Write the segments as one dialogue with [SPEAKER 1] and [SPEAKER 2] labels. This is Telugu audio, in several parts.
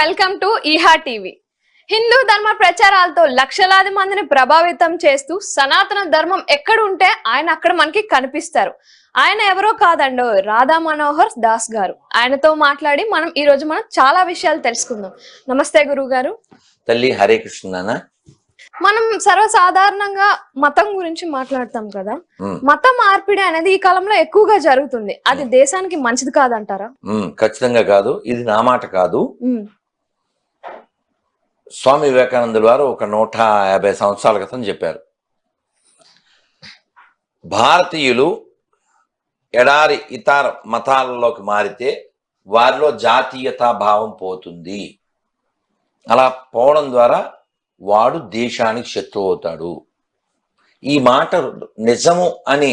[SPEAKER 1] Welcome to Eeha TV. హిందూ ధర్మ ప్రచారాలతో లక్షలాది మందిని ప్రభావితం చేస్తూ సనాతన ధర్మం ఎక్కడుంటే ఆయన అక్కడ మనకి కనిపిస్తారు. ఆయన ఎవరో కాదండో, రాధా మనోహర్ దాస్ గారు. ఆయనతో మాట్లాడి ఈ రోజు మనం చాలా విషయాలు తెలుసుకుందాం. నమస్తే గురువు గారు.
[SPEAKER 2] తల్లి హరే కృష్ణ.
[SPEAKER 1] మనం సర్వసాధారణంగా మతం గురించి మాట్లాడతాం కదా. మత మార్పిడి అనేది ఈ కాలంలో ఎక్కువగా జరుగుతుంది. అది దేశానికి మంచిది కాదంటారా?
[SPEAKER 2] ఖచ్చితంగా కాదు. ఇది నా మాట కాదు. స్వామి వివేకానందుల వారు ఒక 150 సంవత్సరాల క్రితం చెప్పారు, భారతీయులు ఎడారి ఇతర మతాలలోకి మారితే వారిలో జాతీయతా భావం పోతుంది. అలా పోవడం ద్వారా వాడు దేశానికి శత్రువు అవుతాడు. ఈ మాట నిజము అని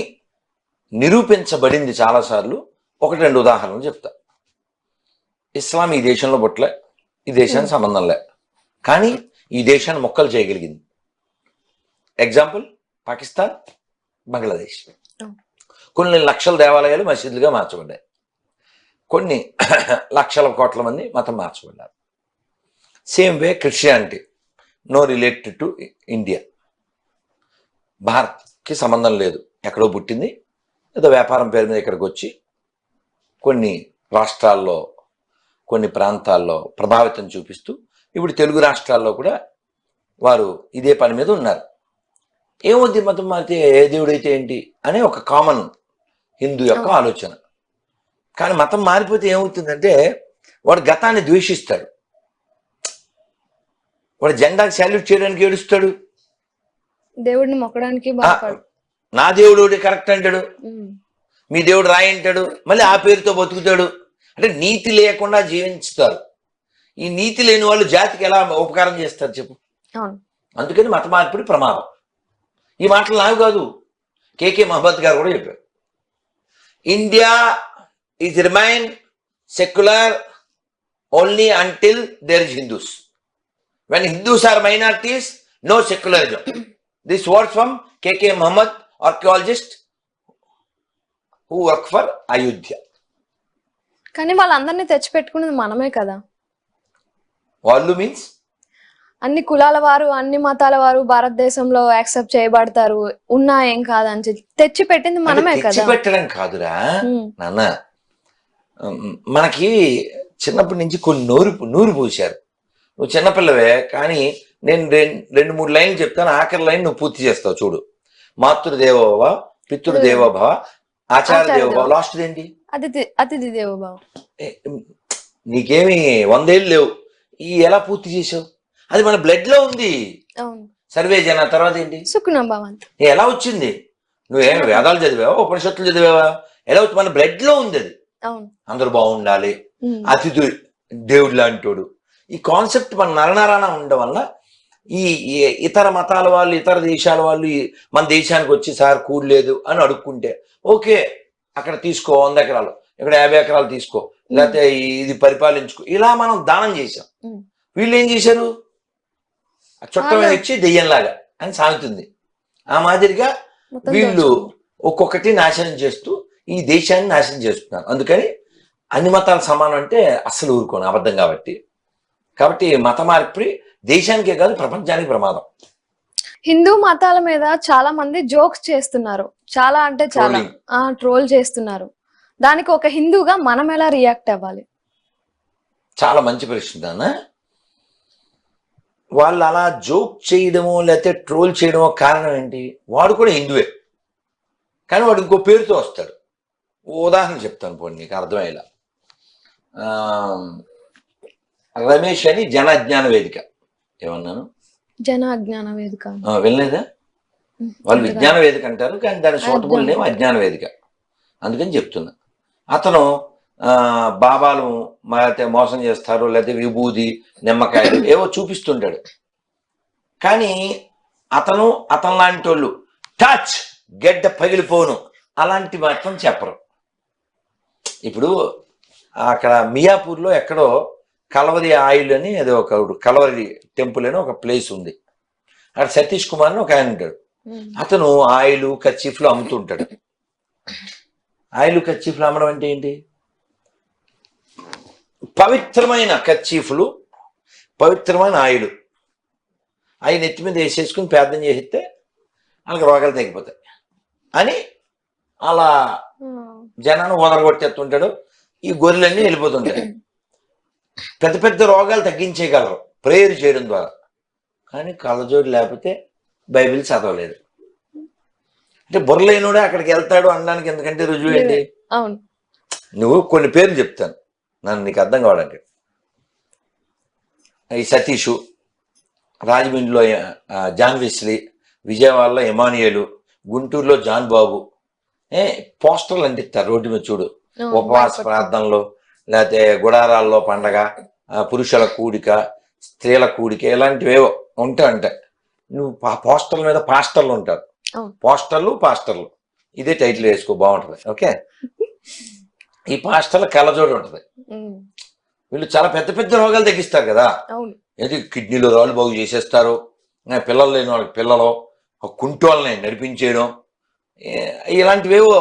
[SPEAKER 2] నిరూపించబడింది చాలాసార్లు. 1-2 ఉదాహరణలు చెప్తా. ఇస్లాం ఈ దేశంలో పుట్టలే, ఈ దేశానికి సంబంధం లే, కానీ ఈ దేశాన్ని మొక్కలు చేయగలిగింది. ఎగ్జాంపుల్ పాకిస్తాన్, బంగ్లాదేశ్. కొన్ని లక్షల దేవాలయాలు మసీదులుగా మార్చబడ్డాయి. కొన్ని లక్షల కోట్ల మంది మతం మార్చబడ్డారు. Same way Christianity, no related to India. భారత్కి సంబంధం లేదు, ఎక్కడో పుట్టింది, ఏదో వ్యాపారం పేరు మీద ఇక్కడికి వచ్చి కొన్ని రాష్ట్రాల్లో కొన్ని ప్రాంతాల్లో ప్రభావితం చూపిస్తూ ఇప్పుడు తెలుగు రాష్ట్రాల్లో కూడా వారు ఇదే పని మీద ఉన్నారు. ఏమవుద్ది మతం మారితే, ఏ దేవుడైతే ఏంటి అనే ఒక కామన్ హిందూ యొక్క ఆలోచన. కానీ మతం మారిపోతే ఏమవుతుందంటే వాడు గతాన్ని ద్వేషిస్తాడు, వాడు జెండాకి సాల్యూట్ చేయడానికి ఏడుస్తాడు,
[SPEAKER 1] దేవుడిని మొక్కడానికి
[SPEAKER 2] నా దేవుడు కరెక్ట్ అంటాడు, మీ దేవుడు రాయి అంటాడు, మళ్ళీ ఆ పేరుతో బతుకుతాడు. అంటే నీతి లేకుండా జీవించుతారు. ఈ నీతి లేని వాళ్ళు జాతికి ఎలా ఉపకారం చేస్తారు చెప్పు? అందుకని మత మార్పిడి ప్రమాదం. ఈ మాటలు నాకు కాదు, కేకే మహమ్మద్ గారు కూడా చెప్పారు. India is remain secular only until there is Hindus. When Hindus are minorities, no secularism. This words from KK Muhammad, archaeologist who work for Ayodhya.
[SPEAKER 1] కానీ వాళ్ళందరినీ తెచ్చిపెట్టుకున్నది మనమే కదా.
[SPEAKER 2] వాళ్ళు మీన్స్
[SPEAKER 1] అన్ని కులాల వారు, అన్ని మతాల వారు భారతదేశంలో యాక్సెప్ట్ చేయబడతారు, ఉన్నా ఏం కాదని తెచ్చి పెట్టింది మనమే కదా.
[SPEAKER 2] తెచ్చిపెట్టడం కాదురా నాన్న, మనకి చిన్నప్పటి నుంచి కొన్ని నూరు పోశారు. నువ్వు చిన్నపిల్లవే, కానీ నేను 2-3 లైన్లు చెప్తాను, ఆఖరి లైన్ నువ్వు పూర్తి చేస్తావు చూడు. మాతృదేవోభవ, పితృదేవోభవ, ఆచార్య దేవోభవ. లాస్ట్ ఏంటి?
[SPEAKER 1] అతిథి దేవోభవ.
[SPEAKER 2] నీకేమి 100 ఏళ్ళు లేవు, ఈ ఎలా పూర్తి చేసావు? అది మన బ్లడ్ లో ఉంది. సర్వే జన తర్వాత ఏంటి? ఎలా వచ్చింది? నువ్వేం వేదాలు చదివావా, ఉపనిషత్తులు చదివావా? ఎలా వచ్చి మన బ్లడ్ లో ఉంది అది. అందరూ బాగుండాలి, అతిథి దేవుడు లాంటోడు. ఈ కాన్సెప్ట్ మన నరనరాన ఉండడం వల్ల ఈ ఇతర మతాల వాళ్ళు, ఇతర దేశాల వాళ్ళు మన దేశానికి వచ్చి సార్ కూడలేదు అని అడుక్కుంటే, ఓకే అక్కడ తీసుకో 100 ఎకరాలు, ఇక్కడ 50 ఎకరాలు తీసుకో, లేకపోతే ఇది పరిపాలించుకో, ఇలా మనం దానం చేశాం. వీళ్ళు ఏం చేశారు? చుట్టం ఇచ్చి దెయ్యంలాగా అని సాగుతుంది. ఆ మాదిరిగా వీళ్ళు ఒక్కొక్కటి నాశనం చేస్తూ ఈ దేశాన్ని నాశనం చేస్తున్నారు. అందుకని అన్ని మతాలు సమానం అంటే అస్సలు ఊరుకోను, అబద్ధం. కాబట్టి మత మార్పిడి దేశానికే కాదు ప్రపంచానికి ప్రమాదం.
[SPEAKER 1] హిందూ మతాల మీద చాలా మంది జోక్స్ చేస్తున్నారు, చాలా అంటే చాలా ట్రోల్ చేస్తున్నారు. దానికి ఒక హిందూగా మనం ఎలా రియాక్ట్ అవ్వాలి?
[SPEAKER 2] చాలా మంచి ప్రశ్న నాన్న. వాళ్ళు అలా జోక్ చేయడమో లేకపోతే ట్రోల్ చేయడమో కారణం ఏంటి? వాడు కూడా హిందువే, కానీ వాడు ఇంకో పేరుతో వస్తాడు. ఉదాహరణ చెప్తాను పోనీ నీకు అర్థమయ్యేలా. రమేష్ అని జన అజ్ఞాన వేదిక. ఏమన్నాను?
[SPEAKER 1] జన అజ్ఞాన వేదిక
[SPEAKER 2] వెళ్ళలేదా? వాళ్ళు విజ్ఞాన వేదిక అంటారు, కానీ దాని సూటబుల్ నేమ్ అజ్ఞాన వేదిక. అందుకని చెప్తున్నా. అతను బాబాలు లేకపోతే మోసం చేస్తారు, లేకపోతే విభూది, నిమ్మకాయలు ఏవో చూపిస్తుంటాడు. కానీ అతను లాంటి వాళ్ళు టచ్ గెడ్డ పగిలిపోను అలాంటి మాత్రం చెప్పరు. ఇప్పుడు అక్కడ మియాపూర్లో ఎక్కడో కలవరి ఆయిల్ అని అది ఒక కలవరి టెంపుల్ అని ఒక ప్లేస్ ఉంది. అక్కడ సతీష్ కుమార్ అని ఒక ఆయన ఉంటాడు. అతను ఆయిల్ కర్చీఫ్లు అమ్ముతుంటాడు. ఆయిల్ కర్చీఫ్లు అమ్మడం అంటే ఏంటి? పవిత్రమైన కర్చీఫ్లు పవిత్రమైన ఆయుడు అవి నెత్తి మీద వేసేసుకుని ప్రార్థన చేస్తే వాళ్ళకి రోగాలు తగ్గిపోతాయి అని అలా జనాన్ని వదలగొట్టేస్తుంటాడు. ఈ గొర్రెలన్నీ వెళ్ళిపోతుంటాయి. పెద్ద పెద్ద రోగాలు తగ్గించేయగలరు ప్రేయర్ చేయడం ద్వారా. కానీ కళ్ళజోడు లేకపోతే బైబిల్ చదవలేదు. అంటే బుర్రలేనుడే అక్కడికి వెళ్తాడు అనడానికి ఎందుకంటే రుజువు ఏంటి? నువ్వు కొన్ని పేర్లు చెప్తాను నన్ను నీకు అర్థం కావడానికి. ఈ సతీషు, రాజమండ్రిలో జాన్ వెస్లీ, విజయవాడలో ఎమానియలు, గుంటూరులో జాన్ బాబు. పోస్టర్లు అంటిస్తారు రోడ్డు మీద చూడు, ఉపవాస ప్రార్థనలు, లేకపోతే గుడారాల్లో పండగ, పురుషుల కూడిక, స్త్రీల కూడిక, ఇలాంటివేవో ఉంటాయి. నువ్వు పోస్టర్ల మీద పాస్టర్లు ఉంటారు. పాస్టర్లు ఇదే టైటిల్ వేసుకో, బాగుంటది. ఓకే, ఈ పాస్టర్ల కళ్ళజోడు ఉంటది. వీళ్ళు చాలా పెద్ద పెద్ద రోగాలు తగ్గిస్తారు కదా. ఏది కిడ్నీలో రాళ్ళు బాగు చేసేస్తారు, పిల్లలు లేని వాళ్ళకి పిల్లలు, కుంటోళ్ళని నడిపించేయడం, ఇలాంటివేవో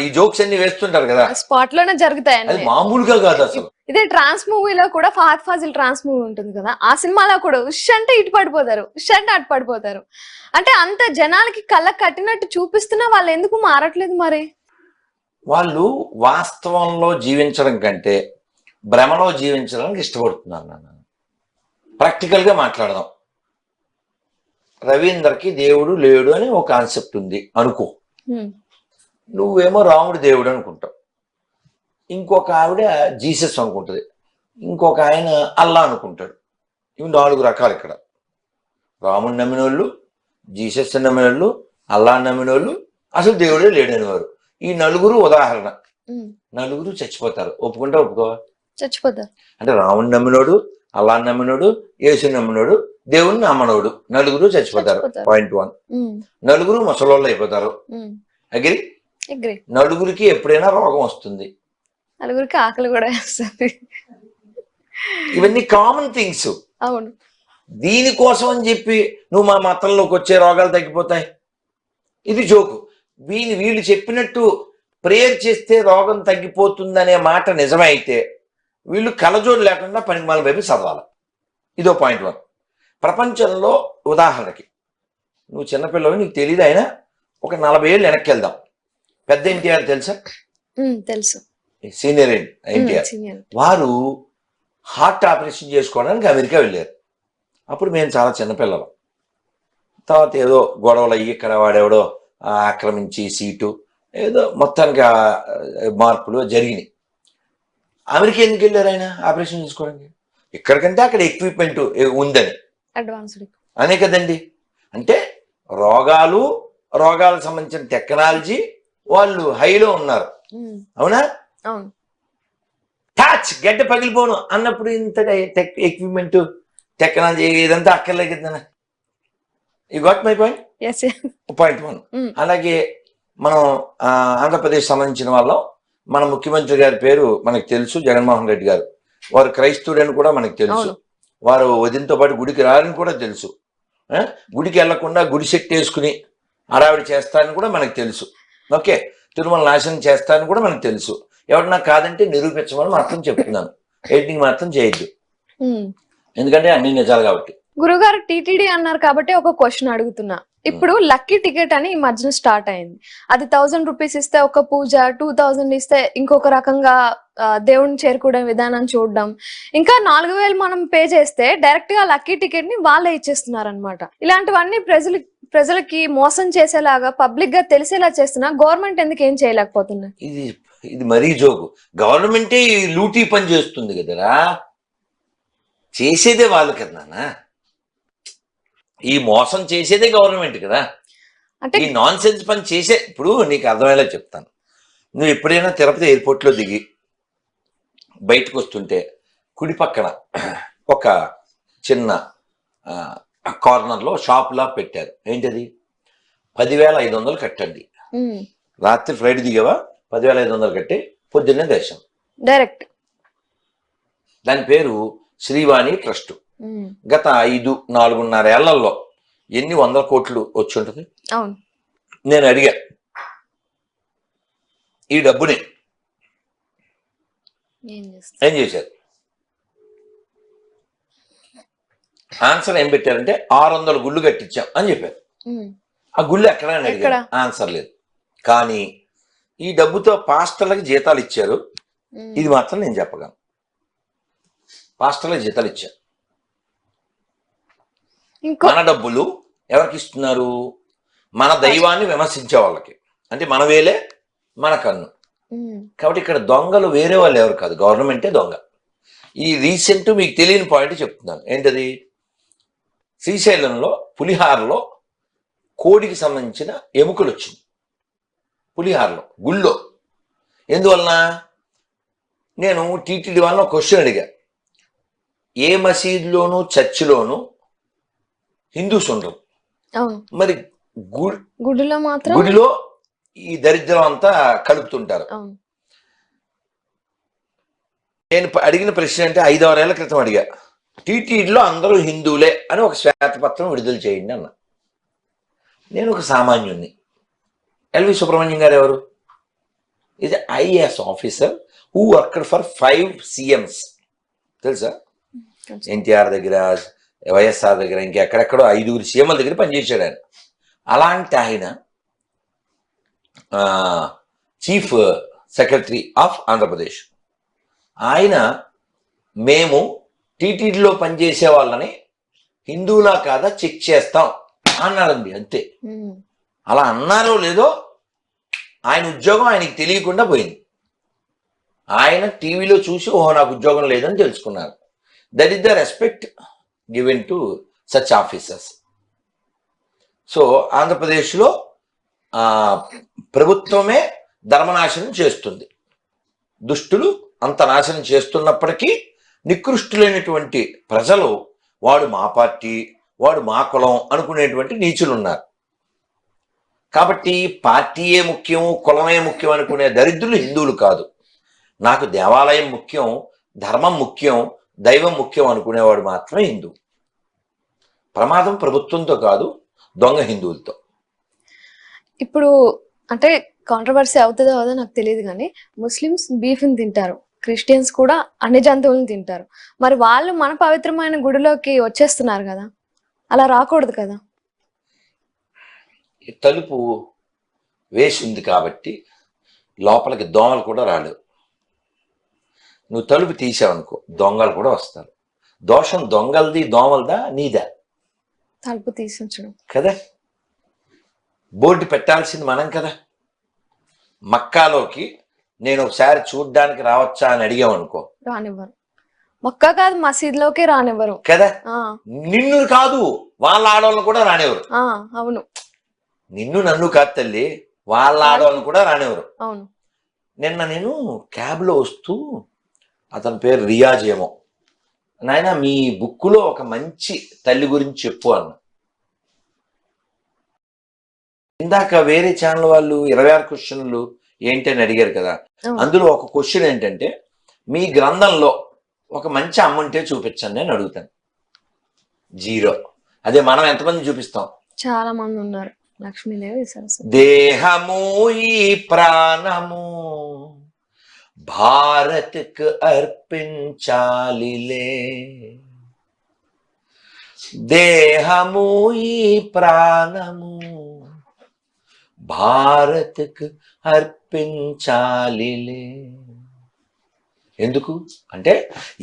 [SPEAKER 2] ఈ జోక్స్ అన్ని వేస్తుంటారు కదా,
[SPEAKER 1] స్పాట్ లోనే జరుగుతాయి.
[SPEAKER 2] అది మామూలుగా కాదు అసలు.
[SPEAKER 1] ఇదే ట్రాన్స్ మూవీలో కూడా ఫహద్ ఫాజిల్ ట్రాన్స్ మూవీ ఉంటుంది కదా, ఆ సినిమాలో కూడా ఉష్ అంటే ఇటు పడిపోతారు, ఉష్ అంటే అటు పడిపోతారు. అంటే అంత జనాలకి కళ్ళకు కట్టినట్టు చూపిస్తున్నా వాళ్ళు ఎందుకు మారట్లేదు మరి?
[SPEAKER 2] వాళ్ళు వాస్తవంలో జీవించడం కంటే భ్రమలో జీవించడానికి ఇష్టపడుతున్నారు. నన్ను ప్రాక్టికల్ గా మాట్లాడదాం. రవీందర్కి దేవుడు లేడు అని ఒక కాన్సెప్ట్ ఉంది అనుకో, నువ్వేమో రాముడు దేవుడు అనుకుంటావు, ఇంకొక ఆవిడ జీసస్ అనుకుంటుంది, ఇంకొక ఆయన అల్లా అనుకుంటాడు. ఇవి 4 రకాలు ఇక్కడ. రాముడు నమ్మినోళ్ళు, జీసస్ నమ్మినోళ్ళు, అల్లా నమ్మినోళ్ళు, అసలు దేవుడే లేడని వారు. ఈ 4 ఉదాహరణ. 4 చచ్చిపోతారు. ఒప్పుకుంటా ఒప్పుకోవా?
[SPEAKER 1] చచ్చిపోతారు.
[SPEAKER 2] అంటే రాముడు నమ్మినోడు, అల్లా నమ్మినోడు, యేసు నమ్మినోడు, దేవుడిని నమ్మనోడు 4 చచ్చిపోతారు. పాయింట్ 1. 4 ముసలోళ్ళు అయిపోతారు. అగ్రి? 4 ఎప్పుడైనా రోగం వస్తుంది.
[SPEAKER 1] 4 ఆకలి కూడా వేస్తుంది.
[SPEAKER 2] ఇవన్నీ కామన్ థింగ్స్.
[SPEAKER 1] అవును.
[SPEAKER 2] దీనికోసం అని చెప్పి నువ్వు మా మతంలోకి వచ్చే రోగాలు తగ్గిపోతాయి, ఇది జోకు. వీళ్ళు చెప్పినట్టు ప్రేయర్ చేస్తే రోగం తగ్గిపోతుందనే మాట నిజమే అయితే వీళ్ళు కలజోడు లేకుండా పనికిమాల బైబిల్ చదవాలి. ఇదో పాయింట్ 1. ప్రపంచంలో ఉదాహరణకి నువ్వు చిన్నపిల్లవి, నీకు తెలియదు, అయినా ఒక 40 ఏళ్ళు వెనక్కి వెళ్దాం. పెద్ద ఎన్టీఆర్ తెలుసా?
[SPEAKER 1] తెలుసు.
[SPEAKER 2] సీనియర్ ఎన్టీఆర్. వారు హార్ట్ ఆపరేషన్ చేసుకోవడానికి అమెరికా వెళ్ళారు. అప్పుడు మేము చాలా చిన్నపిల్లలు. తర్వాత ఏదో గొడవలు అయ్యి ఇక్కడ వాడెవడో ఆక్రమించి సీటు, ఏదో మొత్తానికి మార్పులు జరిగినాయి. అమెరికా ఎందుకు వెళ్ళారు ఆయన ఆపరేషన్ చేసుకోవడానికి? ఇక్కడికంటే అక్కడ ఎక్విప్మెంట్ ఉందని,
[SPEAKER 1] అడ్వాన్స్డ్
[SPEAKER 2] అనే కదండి. అంటే రోగాలకు సంబంధించిన టెక్నాలజీ వాళ్ళు హైలో ఉన్నారు. అవునా? టచ్ గడ్డ పగిలిపోను అన్నప్పుడు ఇంత ఎక్విప్మెంట్ టెక్నాలజీ ఇదంతా అక్కర్లేదు కదా. You got my point? Point 1. అలాగే మనం ఆంధ్రప్రదేశ్ సంబంధించిన వాళ్ళం, మన ముఖ్యమంత్రి గారి పేరు మనకు తెలుసు, జగన్మోహన్ రెడ్డి గారు. వారు క్రైస్తవుడని కూడా మనకు తెలుసు. వారు వదినతో పాటు గుడికి రారని కూడా తెలుసు. గుడికి వెళ్లకుండా గుడి సెట్ వేసుకుని హడావిడి చేస్తారని కూడా మనకు తెలుసు. ఓకే, తిరుమల నాశనం చేస్తారని కూడా మనకు తెలుసు. ఎవరన్నా కాదంటే నిరూపించమని మాత్రం చెప్తున్నాను, ఎడిటింగ్ మాత్రం చేయొద్దు, ఎందుకంటే అన్ని నిజాలు కాబట్టి.
[SPEAKER 1] గురుగారు టీటీడీ అన్నారు కాబట్టి ఒక క్వశ్చన్ అడుగుతున్నా. ఇప్పుడు లక్కీ టికెట్ అని ఈ మధ్యన స్టార్ట్ అయింది. అది 1000 రూపీస్ ఇస్తే ఒక పూజ, 2000 ఇస్తే ఇంకొక రకంగా దేవుడిని చేరుకోవడం విధానం చూడడం, ఇంకా 4000 మనం పే చేస్తే డైరెక్ట్ గా లక్కీ టికెట్ ని వాళ్ళే ఇచ్చేస్తున్నారు అనమాట. ఇలాంటివన్నీ ప్రజలకి మోసం చేసేలాగా పబ్లిక్ గా తెలిసేలా చేస్తున్నా గవర్నమెంట్ ఎందుకు ఏం చేయలేకపోతున్నా?
[SPEAKER 2] ఇది మరీ జోకు. గవర్నమెంటే లూటీ పని చేస్తుంది కదరా, చేసేదే వాళ్ళు కదా. ఈ మోసం చేసేదే గవర్నమెంట్ కదా. అంటే ఈ నాన్ సెన్స్ పని చేసే, ఇప్పుడు నీకు అర్థమయ్యేలా చెప్తాను. నువ్వు ఎప్పుడైనా తిరుపతి ఎయిర్పోర్ట్ లో దిగి బయటకు వస్తుంటే కుడి పక్కన ఒక చిన్న కార్నర్ లో షాప్ లా పెట్టారు. ఏంటది? 10,500 కట్టండి. రాత్రి ఫ్లైట్ దిగావా, 10,500 కట్టి పొద్దున్నే దర్శనం
[SPEAKER 1] డైరెక్ట్.
[SPEAKER 2] దాని పేరు శ్రీవాణి ట్రస్ట్. గత 4.5 ఏళ్లలో ఎన్ని 100 కోట్లు వచ్చి ఉంటుంది? నేను అడిగా, ఈ డబ్బుని ఏం చేశారు? ఆన్సర్ ఏం పెట్టారంటే 600 గుళ్ళు కట్టించాం అని చెప్పారు. ఆ గుళ్ళు ఎక్కడ అని అడిగారు, ఆన్సర్ లేదు. కానీ ఈ డబ్బుతో పాస్టర్లకి జీతాలు ఇచ్చారు. ఇది మాత్రం నేను చెప్పగలను, పాస్టర్లకి జీతాలు ఇచ్చారు. మన డబ్బులు ఎవరికి ఇస్తున్నారు? మన దైవాన్ని విమర్శించే వాళ్ళకి. అంటే మన వేలే మన కన్ను. కాబట్టి ఇక్కడ దొంగలు వేరే వాళ్ళు ఎవరు కాదు, గవర్నమెంటే దొంగ. ఈ రీసెంట్ మీకు తెలియని పాయింట్ చెప్తున్నాను. ఏంటది? శ్రీశైలంలో పులిహారలో కోడికి సంబంధించిన ఎముకలు వచ్చింది. పులిహారలో గుళ్ళో. ఎందువలన? నేను టీటీడీ వాళ్ళని ఒక క్వశ్చన్ అడిగా. ఏ మసీదులోను చర్చిలోను హిందూస్ ఉండరు, మరి గుడిలో మాత్రం గుడిలో ఈ దరిద్రం అంతా కలుపుతుంటారు. నేను అడిగిన ప్రశ్న అంటే 5-6 ఏళ్ల క్రితం అడిగా, టీటీడీలో అందరూ హిందువులే అని ఒక శ్వేతపత్రం విడుదల చేయండి అన్న. నేను ఒక సామాన్యుణ్ణి. ఎల్వి సుబ్రహ్మణ్యం గారు ఎవరు? ఇది IAS officer who worked for 5 CMs. తెలుసా? ఎన్టీఆర్ దగ్గర, వైఎస్ఆర్ దగ్గర, ఇంకెక్కడెక్కడో 5 సీఎంల దగ్గర పనిచేశాడు ఆయన. అలాంటి ఆయన చీఫ్ సెక్రటరీ ఆఫ్ ఆంధ్రప్రదేశ్. ఆయన మేము టీటీడీలో పనిచేసే వాళ్ళని హిందువులా కాదా చెక్ చేస్తాం అన్నాడండి. అంతే. అలా అన్నారో లేదో ఆయన ఉద్యోగం ఆయనకి తెలియకుండా పోయింది. ఆయన టీవీలో చూసి ఓహో నాకు ఉద్యోగం లేదని తెలుసుకున్నారు. That is the respect given to such officers. So ఆంధ్రప్రదేశ్లో ప్రభుత్వమే ధర్మనాశనం చేస్తుంది. దుష్టులు అంత నాశనం చేస్తున్నప్పటికీ నికృష్టులైనటువంటి ప్రజలు వాడు మా పార్టీ, వాడు మా కులం అనుకునేటువంటి నీచులు ఉన్నారు. కాబట్టి పార్టీయే ముఖ్యం, కులమే ముఖ్యం అనుకునే దరిద్రులు హిందువులు కాదు. నాకు దేవాలయం ముఖ్యం, ధర్మం ముఖ్యం, దైవం ముఖ్యం అనుకునేవాడు మాత్రమే హిందువు. ప్రమాదం ప్రభుత్వంతో కాదు, దొంగ హిందువులతో.
[SPEAKER 1] ఇప్పుడు అంటే కాంట్రవర్సీ అవుతుందో అవుదో నాకు తెలియదు, కానీ ముస్లిమ్స్ బీఫ్ని తింటారు, క్రిస్టియన్స్ కూడా అన్ని జంతువులను తింటారు. మరి వాళ్ళు మన పవిత్రమైన గుడిలోకి వచ్చేస్తున్నారు కదా, అలా రాకూడదు కదా.
[SPEAKER 2] తలుపు వేసి ఉంది కాబట్టి లోపలికి దోమలు కూడా రాలేవు. నువ్వు తలుపు తీసావనుకో దొంగలు కూడా వస్తారు. దోషం దొంగలది, దోమలదా, నీదా?
[SPEAKER 1] తలుపు తీసించడం
[SPEAKER 2] కదా. బోర్డు పెట్టాల్సింది మనం కదా. మక్కాలోకి నేను ఒకసారి చూడ్డానికి రావచ్చా అని అడిగామనుకో,
[SPEAKER 1] రానివ్వరు. మక్కా కాదు మసీద్లోకి రానివ్వరు
[SPEAKER 2] కదా. నిన్ను కాదు, వాళ్ళ ఆడవాళ్ళని కూడా రానివ్వరు.
[SPEAKER 1] అవును,
[SPEAKER 2] నిన్ను నన్ను కాదు తల్లి, వాళ్ళ ఆడవాళ్ళని కూడా రానివ్వరు.
[SPEAKER 1] అవును.
[SPEAKER 2] నిన్న నేను క్యాబ్లో వస్తూ, అతని పేరు రియాజ్ ఏమో, నాయన మీ బుక్కులో ఒక మంచి తల్లి గురించి చెప్పు అన్న. ఇందాక వేరే ఛానల్ వాళ్ళు 26 క్వశ్చన్లు ఏంటి అని అడిగారు కదా. అందులో ఒక క్వశ్చన్ ఏంటంటే, మీ గ్రంథంలో ఒక మంచి అమ్మ ఉంటే చూపించండి అని అడుగుతాను. 0. అదే మనం ఎంతమంది చూపిస్తాం?
[SPEAKER 1] చాలా మంది ఉన్నారు. లక్ష్మీదేవి, సరస్వతి.
[SPEAKER 2] దేహము ఈ ప్రాణము భారత్కు అర్పించాలిలే, దేహము ఈ ప్రాణము భారత్కు అర్పించాలిలే. ఎందుకు అంటే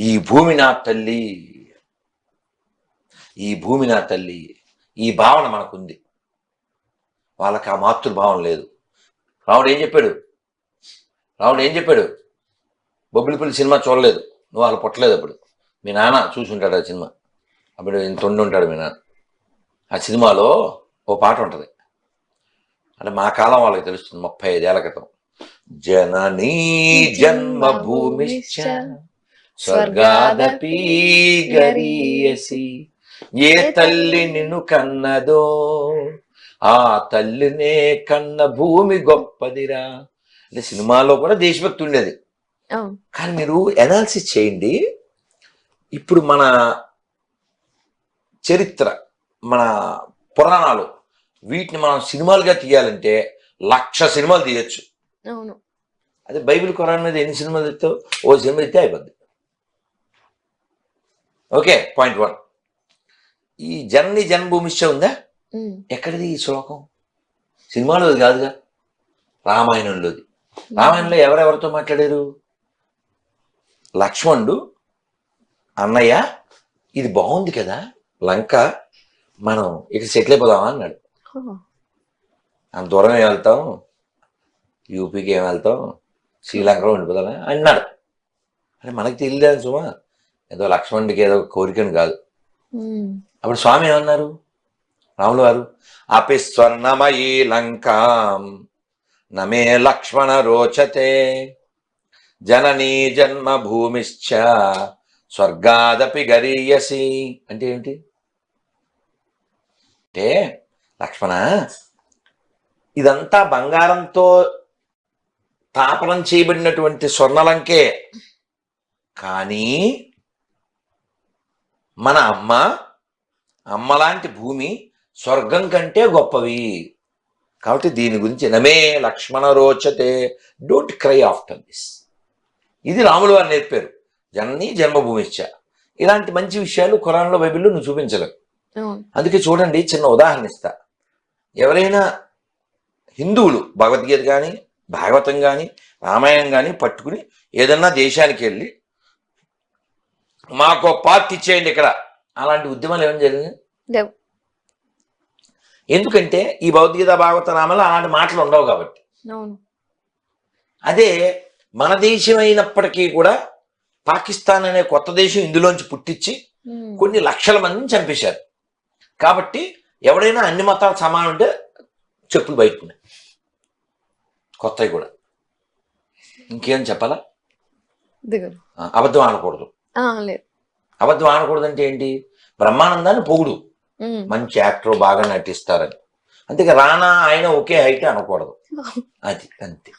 [SPEAKER 2] ఈ భూమి నా తల్లి, ఈ భూమి నా తల్లి, ఈ భావన మనకుంది. వాళ్ళకి ఆ మాతృభావం లేదు. రాముడు ఏం చెప్పాడు? బొబ్బిలిపల్లి సినిమా చూడలేదు నువ్వు, వాళ్ళు పుట్టలేదు అప్పుడు. మీ నాన్న చూసి ఉంటాడు ఆ సినిమా. అప్పుడు తొండి ఉంటాడు మీ నాన్న. ఆ సినిమాలో ఓ పాట ఉంటుంది, అంటే మా కాలం వాళ్ళకి తెలుస్తుంది, 35 ఏళ్ల క్రితం. జననీ జన్మభూమిశ్చ స్వర్గాదపి గరీయసి, ఏ తల్లి నిన్ను కన్నదో ఆ తల్లినే కన్న భూమి గొప్పదిరా. అంటే సినిమాలో కూడా దేశభక్తి ఉండేది. కానీ మీరు అనాలిసిస్ చేయండి. ఇప్పుడు మన చరిత్ర, మన పురాణాలు, వీటిని మనం సినిమాలుగా తీయాలంటే 1,00,000 సినిమాలు తీయచ్చు.
[SPEAKER 1] అవును.
[SPEAKER 2] అదే బైబిల్ ఖురాన్ మీద ఎన్ని సినిమాలు తీస్తావు? ఓ సినిమా తీస్తే అయిపోద్ది. Okay, point 1. ఈ జనని జన్మభూమిశ్చ ఉందా? ఎక్కడిది ఈ శ్లోకం? సినిమాలోది కాదుగా, రామాయణంలోది. రామాయణంలో ఎవరెవరితో మాట్లాడారు? లక్ష్మణుడు, అన్నయ్య ఇది బాగుంది కదా లంక, మనం ఇక్కడ సెటిల్ అయిపోదామా అన్నాడు. అంత దూరం ఏం వెళ్తాం, యూపీకి ఏం వెళ్తాం, శ్రీలంకలో ఉండిపోదామా అన్నాడు. అంటే మనకి తెలియదు సుమా, ఏదో లక్ష్మణుడికి ఏదో కోరికను కాదు. అప్పుడు స్వామి ఏమన్నారు రాములు వారు? అపి స్వర్ణమయీ లంకాం నమే లక్ష్మణ రోచతే జననీ జన్మభూమిశ్చ స్వర్గాదపి గరీయసి. అంటే ఏంటి అంటే, లక్ష్మణ ఇదంతా బంగారంతో తాపనం చేయబడినటువంటి స్వర్ణలంకే, కానీ మన అమ్మలాంటి భూమి స్వర్గం కంటే గొప్పవి. కాబట్టి దీని గురించి నమే లక్ష్మణ రోచతే, డోంట్ క్రై ఆఫ్టర్ దిస్. ఇది రాములు వారు నేర్పారు. జనని జన్మభూమిశ్చ. ఇలాంటి మంచి విషయాలు ఖురాన్లో బైబిల్లో నువ్వు చూపించలేవు. అందుకే చూడండి, చిన్న ఉదాహరణ ఇస్తా. ఎవరైనా హిందువులు భగవద్గీత కానీ భాగవతం కానీ రామాయణం కానీ పట్టుకుని ఏదన్నా దేశానికి వెళ్ళి మాకు పార్టీ ఇచ్చేయండి ఇక్కడ, అలాంటి ఉద్యమాలు ఏమైనా జరిగింది? ఎందుకంటే ఈ భగవద్గీత భాగవత రామాయణంలో అలాంటి మాటలు ఉండవు కాబట్టి. అదే మన దేశం అయినప్పటికీ కూడా పాకిస్తాన్ అనే కొత్త దేశం ఇందులోంచి పుట్టించి కొన్ని లక్షల మందిని చంపేశారు. కాబట్టి ఎవడైనా అన్ని మతాలు సమానం ఉంటే చెప్పులు బయటకున్నాయి, కొత్తవి కూడా. ఇంకేం చెప్పాలా? అబద్ధం ఆడకూడదు. అబద్ధం ఆడకూడదు అంటే ఏంటి? బ్రహ్మానందాన్ని పొగుడు, మంచి యాక్టర్ బాగా నటిస్తారని. అంతేగా రానా ఆయన ఒకే హైట్ అనకూడదు. అది అంతే.